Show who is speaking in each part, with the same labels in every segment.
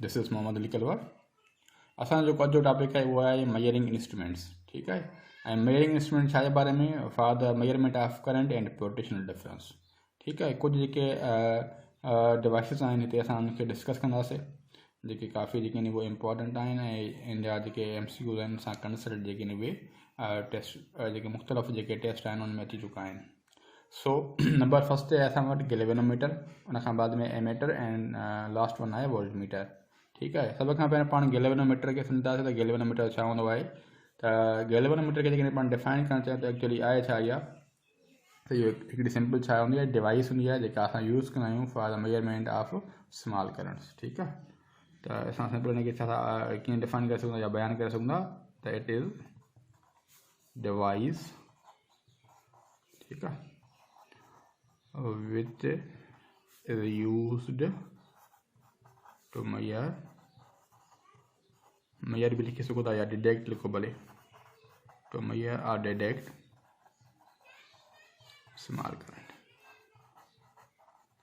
Speaker 1: This is Mohammad Ali कलवा। असांजो जो अॼु जो टॉपिक है वो है मेजरिंग इंस्ट्रूमेंट्स। ठीक है, ऐं मेजरिंग इंस्ट्रूमेंट छा जे बारे में, for the measurement of current and potential difference. ठीक है, कुछ जेके डिवाइसिस आहिनि हिते असां उनखे डिस्कस कंदासीं, जेके काफ़ी जेके आहिनि उहे इम्पॉर्टेंट आहिनि ऐं इन जा जेके MCQs आहिनि सां कंसल्ट जेके आहिनि उहे टेस्ट जेके मुख़्तलिफ़ जेके टेस्ट आहिनि उनमें अची चुका आहिनि। सो नंबर फर्स्ट है असां वटि गैल्वेनोमीटर, उन खां बाद में एमेटर एंड लास्ट वन है वोल्टमीटर। ठीक है, सब खां पहिरियों पाण गैल्वेनोमीटर खे सम्झंदासीं त गैल्वेनोमीटर छा हूंदो आहे। त गैल्वेनोमीटर खे जेकॾहिं पाण डिफाइन करणु चाहियूं त एक्चुअली आहे छा इहा, त इहो हिकिड़ी सिंपल छा हूंदी आहे, डिवाइस हूंदी आहे जेका असां यूज़ कंदा आहियूं for the measurement of small currents. ठीकु आहे, त असां सिंपल हिनखे छा कीअं डिफाइन करे सघूं था या बयानु करे सघूं था त इट इज़ डिवाइस, ठीकु आहे, which is used to measure भी लिखी सको था या डिटेक्ट लिखो भले, to measure or detect small current.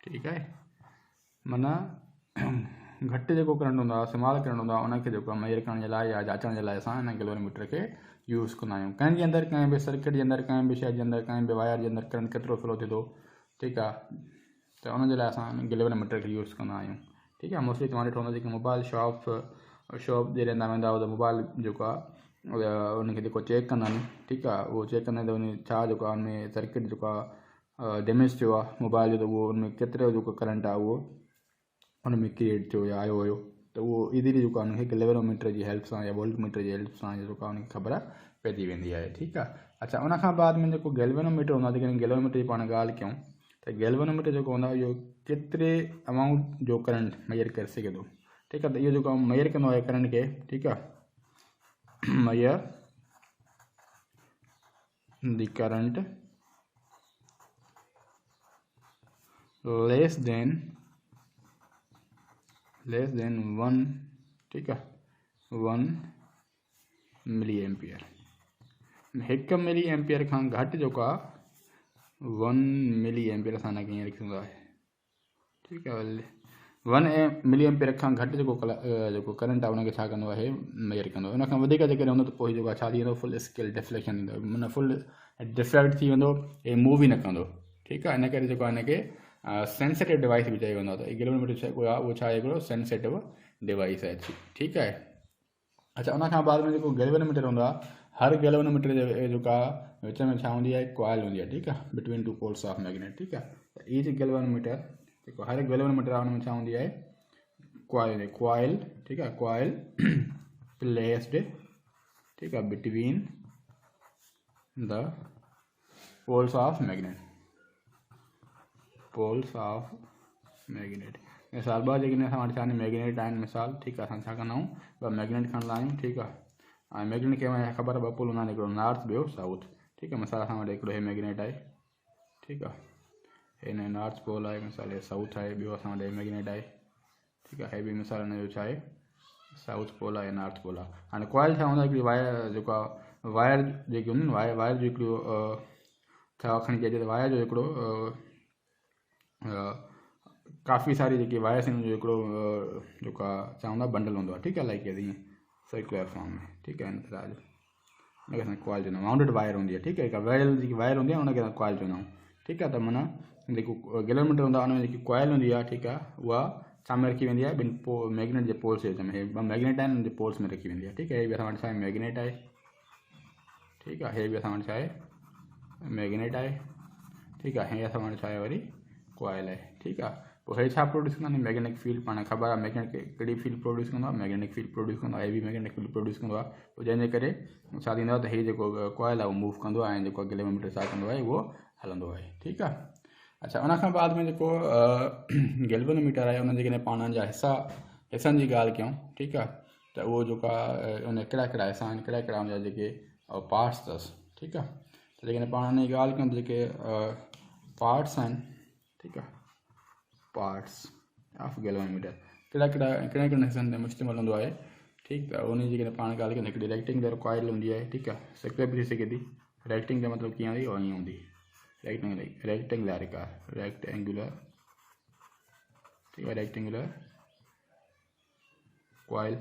Speaker 1: ठीक है, माना घटि जेको करंट हूंदो आहे, स्मॉल करंट हूंदो आहे, उनखे जेको मेजर करण जे लाइ या जाचण जे लाइ असां हिन गैल्वेनोमीटर खे यूज़ कंदा आहियूं। कंहिं जे अंदरि कंहिं बि सर्किट जे अंदरि, कंहिं बि शइ जे अंदरि, कंहिं बि वायर जे अंदरि करंट केतिरो फ्लो थिए थो। ठीकु आहे, त उनजे लाइ असां गैल्वेनोमीटर खे यूज़ कंदा आहियूं। ठीकु आहे, मोस्टली तव्हां ॾिठो हूंदो जेके मोबाइल शॉप जे अंदरि वेंदा त मोबाइल जेको आहे उनखे जेको चेक कंदा आहिनि। ठीकु आहे, उहो चेक कंदा आहिनि त उन छा जेको आहे उनमें सर्किट जेको आहे डैमेज थियो आहे मोबाइल जो, त उहो उनमें केतिरो जेको करंट आहे उहो उनमें क्रिएट थियो या आयो हुयो, त उहो इज़ीली जेको आहे उनखे गैल्वेनोमीटर जी हेल्प सां या वोल्टमीटर जी हेल्प सां जेको आहे उनखे ख़बर पइजी वेंदी आहे। ठीकु आहे, अच्छा, उनखां बाद में जेको गैल्वेनोमीटर हूंदो आहे, जेकॾहिं गैल्वेनोमीटर जी पाण ॻाल्हि कयूं त गैल्वेनोमीटर जेको हूंदो आहे इहो केतिरे अमाउंट जो करंट मेजर करे सघे थो। ठीकु आहे, त इहो जेको मेजर कंदो आहे करंट खे, ठीकु आहे, measure the current less than 1, ठीकु आहे, 1 मिली एम्पियर। 1 मिली एम्पियर खां घटि जेको आहे 1 मिली एम्पियर असां हिनखे ईअं लिखंदो आहे। ठीकु आहे, 1 मिली एम्पियर खां घटि जेको करंट आहे उनखे छा कंदो आहे, मेजर कंदो आहे। उनखां वधीक जेकॾहिं हूंदो त पोइ जेको आहे छा थी वेंदो, फुल स्केल डिफ्लेक्शन थींदो, माना फुल डिफ्लेक्ट थी वेंदो, हे मूव ई न कंदो। ठीकु आहे, इन करे जेको आहे हिनखे सेंसिटिव डिवाइस बि चई वेंदो आहे। त गैल्वेनोमीटर जेको आहे उहो छा आहे, हिकिड़ो सेंसिटिव डिवाइस आहे। ठीकु आहे, अच्छा, उनखां बाद में जेको गैल्वेनोमीटर हूंदो आहे, हर गैल्वेनोमीटर जे जेका विच में छा हूंदी आहे, कॉइल हूंदी आहे। ठीकु आहे, बिटवीन 2 पोल्स ऑफ मैग्नेट। ठीकु आहे, त ईच गैल्वेनोमीटर जेको हर गैल्वेनोमीटर आहे उनमें छा हूंदी आहे, कॉइल। ठीकु आहे, कॉइल प्लेस्ड, ठीकु आहे, between the poles of magnet, poles of magnet. मिसाल ॿ जेके असां वटि छा आहिनि, मैग्नेट आहिनि मिसाल। ठीकु आहे, असां छा कंदा आहियूं, ॿ मैग्नेट खणंदा आहियूं। ठीकु आहे, ऐं मैग्नेट खे ख़बर आहे ॿ पोल हूंदा आहिनि, हिकिड़ो नॉर्थ ॿियो साउथ। ठीकु आहे, मिसाल असां वटि हिकिड़ो हे मैग्नेट आहे। ठीकु आहे, हिन नॉर्थ पोल आहे, मिसाल हे साउथ आहे, ॿियो असां वटि मैग्नेट आहे। ठीकु आहे, हे बि मिसाल हिन जो छा आहे, साउथ पोल आहे, नॉर्थ पोल आहे। हाणे कॉइल छा हूंदो आहे, हिकिड़ी वायर जेको आहे, वायर जेकी हूंदी न, वायर जो हिकिड़ो छा खणी चइजे त वायर जो हिकिड़ो काफ़ी सारी जेकी वायर्स आहिनि जो हिकिड़ो जेको आहे छा हूंदो आहे, बंडल हूंदो आहे। ठीकु आहे, लाइक ईअं सर्कुलर फॉर्म में। ठीकु आहे, इन तरह जो हुनखे असां कॉइल चवंदा आहियूं, वाउंडेड वायर हूंदी आहे। ठीकु आहे, हिकु वेल जेकी वायर हूंदी आहे उनखे असां कॉइल चवंदा आहियूं। ठीकु आहे, त माना जेको गैल्वेनोमीटर हूंदो आहे उनमें जेकी कॉइल हूंदी आहे, ठीकु आहे, उहा छा में रखी वेंदी आहे, ॿिनि मैग्नेट जे पोल्स जे विच में। हे ॿ मैग्नेट आहिनि, उन जे पोल्स में रखी वेंदी आहे। ठीकु आहे, हे बि असां वटि छा आहे, मैग्नेट आहे। ठीकु आहे, हे बि असां वटि छा आहे, मैग्नेट आहे। ठीकु आहे, हे असां वटि छा आहे वरी कॉइल आहे। ठीकु आहे, पोइ हे छा प्रोड्यूस कंदा आहिनि, मैग्नेटिक फील्ड। पाण ख़बर आहे मैग्नेट कहिड़ी फील्ड प्रोड्यूस कंदो आहे, मैग्नेटिक फील्ड प्रोड्यूस कंदो आहे। हे बि मैग्नेटिक फील्ड प्रोड्यूस कंदो आहे, पोइ जंहिंजे करे छा थींदो आहे त हे जेको कॉइल आहे उहो मूव कंदो आहे ऐं जेको गैल्वेनोमीटर छा कंदो आहे, उहो हलंदो आहे। ठीकु आहे, अच्छा, उनखां बाद में जेको गैल्वेनोमीटर आहे उन जेकॾहिं पाण जा हिसनि जी ॻाल्हि कयूं। ठीकु आहे, त उहो जेको आहे उन कहिड़ा कहिड़ा हिसा आहिनि, कहिड़ा कहिड़ा हुनजा जेके पार्ट्स अथसि। ठीकु आहे, त जेकॾहिं पाण हुन जी ॻाल्हि कयूं त जेके पार्ट्स आहिनि, ठीकु आहे, पार्ट्स ऑफ गैल्वेनोमीटर कहिड़ा कहिड़ा हिसनि ते मुश्तमिल हूंदो आहे। ठीकु आहे, उन जी जेकॾहिं पाण ॻाल्हि कयूं हिकिड़ी रेक्टेंगुलर कॉइल हूंदी आहे। ठीकु आहे, सर्कुलर बि थी सघे थी। रेक्टेंगुलर मतिलबु कीअं हूंदी, और ईअं हूंदी रेक्टेंगुलर। ठीकु आहे, रेक्टेंगुलर कॉइल,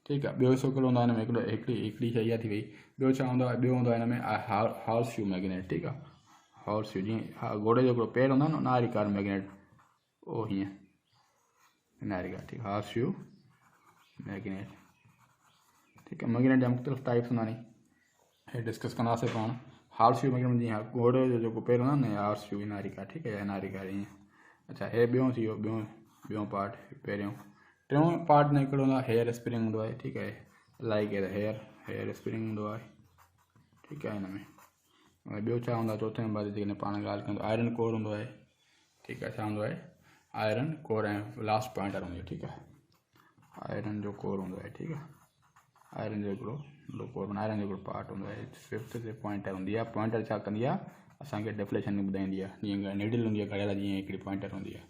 Speaker 1: ठीक है। ॿियो हिसो कहिड़ो हूंदो आहे हिन में, हिकिड़ी शइ इहा थी वई। ॿियो छा हूंदो आहे, ॿियो हूंदो आहे हिन में हॉर्स शू मैग्नेट, ठीक आहे। हॉर्स शू जीअं घोड़े जो हिकिड़ो पेर हूंदो आहे न, उन वारी कार मैग्नेट, ओ हीअं हिन वारी कार, ठीक। हॉर्स शू मैग्नेट, ठीक है। मैग्नेट जा मुख़्तलिफ़ टाइप्स हूंदा नी, हे डिस्कस कंदासीं पाण। हॉर्स शू मैग्नेट जीअं घोड़े जो जेको पेर हूंदो आहे न, हॉर्स शू हिन वारी कार, ठीक है, हिन वारी कार ईअं। अच्छा, हे ॿियों थी वियो, ॿियों पार्ट पहिरियों। टियों पार्ट में हिकिड़ो हूंदो आहे हेयर स्प्रिंग हूंदो आहे, ठीक है, लाइक हेयर स्प्रिंग हूंदो आहे, ठीक आहे हिन में। ॿियो छा हूंदो आहे चौथे नंबर ते जेकॾहिं पाण ॻाल्हि कयूं, आयरन कोर हूंदो आहे, ठीक आहे। छा हूंदो आहे, आयरन कोर ऐं लास्ट पॉइंटर हूंदी आहे, ठीक आहे। आयरन जो कोर हूंदो आहे, ठीक आहे। आयरन जो हिकिड़ो कोर, आयरन जो हिकिड़ो पार्ट हूंदो आहे। फिफ्थ ते पॉइंटर हूंदी आहे। पॉइंटर छा कंदी आहे, असांखे डिफ्लेक्शन ॿुधाईंदी आहे, जीअं नीडल हूंदी आहे घड़ियल, जीअं हिकिड़ी पॉइंटर हूंदी आहे,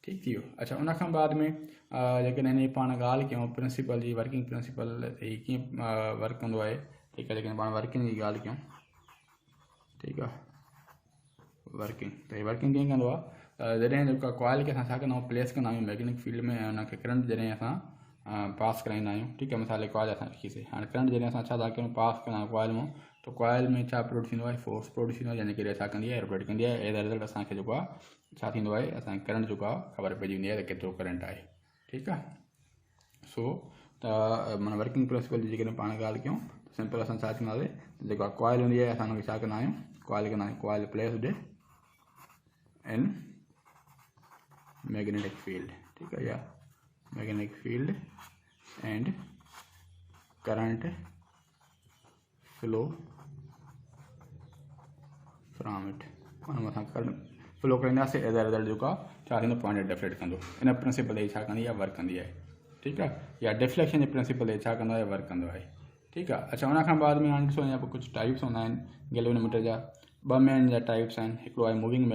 Speaker 1: ठीक थी वियो। अच्छा, उन खां बाद में जेकॾहिं हिन पाण ॻाल्हि कयूं प्रिंसिपल जी, वर्किंग प्रिंसिपल ते कीअं वर्क कंदो आहे, ठीक आहे। जेकॾहिं पाण वर्किंग जी ॻाल्हि कयूं, ठीक आहे, वर्किंग त हे वर्किंग कीअं कंदो आहे, जॾहिं जेका कॉइल खे असां छा कंदा आहियूं, प्लेस कंदा आहियूं मैग्नेटिक फील्ड में, ऐं उनखे करंट जॾहिं असां पास कराईंदा आहियूं, ठीक है। मिसाल कॉइल असां रखीसीं, हाणे करंट जॾहिं असां छा था कयूं, पास कंदा आहियूं कॉइल में, तो कॉइल में छा प्रोड्यूस थींदो आहे, फोर्स प्रोड्यूस थींदो आहे, जंहिंजे करे छा कंदी आहे, रोटेट कंदी आहे। एज अ रिज़ल्ट असांखे जेको आहे छा थींदो आहे, असांखे करंट जेको आहे ख़बर पइजी वेंदी आहे त केतिरो करंट आहे, ठीक आहे। सो त माना वर्किंग प्रिंसिपल जी जेकॾहिं पाण ॻाल्हि कयूं, सिंपल असां छा कंदासीं, जेका कॉइल हूंदी आहे असां हुनखे छा कंदा आहियूं, coil placed in magnetic field, ठीक है, या magnetic field and current flow from it, माना असां करंट फ्लो कराईंदासीं, एज अ रिज़ल्ट जेको आहे छा थींदो, पॉइंट डिफ्लेक्ट कंदो। इन प्रिंसिपल ते छा कंदी आहे, वर्क कंदी आहे, ठीक आहे। या डिफ्लेक्शन जे प्रिंसिपल ते छा कंदो आहे, वर्क कंदो आहे, ठीक आहे। अच्छा, उन खां बाद में हाणे ॾिसो, यहाँ पर कुझु टाइप्स हूंदा आहिनि गैल्वेनोमीटर जा। 2 मेन जा टाइप्स आहिनि। हिकिड़ो आहे मूविंग